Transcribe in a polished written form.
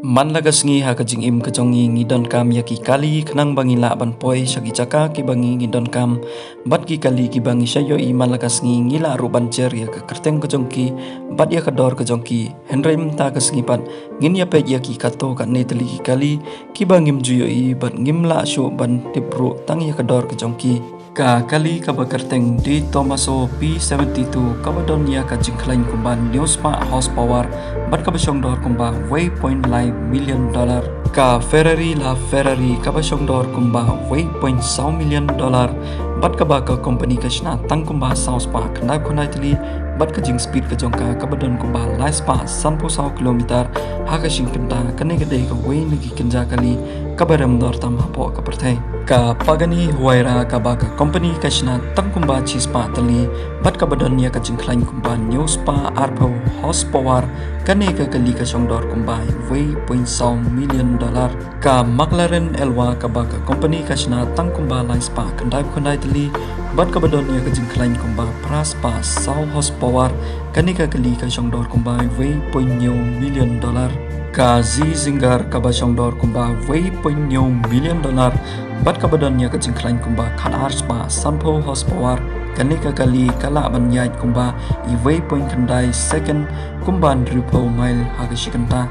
Man lagas ngi ha kajing im kajongi ngi don kam ya ki kali khnang bangi la ban poi shagi chaka ki bangi ngi don kam bat ki kali ki bangi shayo i man lagas ngi la ru ban cher ya ka kerteng kajong ki bat ya kador kajong ki henrem ta kas ngi pat ngin ya pe ya ki kato ka neteli ki kali ki bangim juyo i bat ngim la shu ban tipru tang ya kador kajong ki ka kali ka bakerteng di Tomaso P72 ka badon ya ka jingklain kumban Newspa horsepower bat ka basyong dor kumba $1.9 million ka Ferrari ka basyong dor kumba $1.6 million bat ka ba ka company ka shna tang kumba South Park na kunai tili bat ka jing speed ka jongka ka badon kumba light spa 10 kilometer ha ka shing kenta kane ka dei ka way nagi kenja kali ka baram dor tam hapo ka perthai ka pagani huaira ka ba ka company ka shna tang kumba chispa tali bat ka badon ya ka jingklain kumba Newspa arpo horsepower kane ka kali ka shongdor kumba $1.6 million ka McLaren Elwa ka ba ka company ka shna tang kumba line spa kandai kunai tali bat ka badon ya ka jingklain kumba Praspa sau horsepower kane ka kali ka shongdor kumba $1.9 million ka Zinger ka ba shongdor kumba $1.9 million bat ka badon ya ka jingklain kumba Khadar spa sanpo horsepower kane ka kali kala banyai kumba i $1.2 second kumban triple mile ha ka shikanta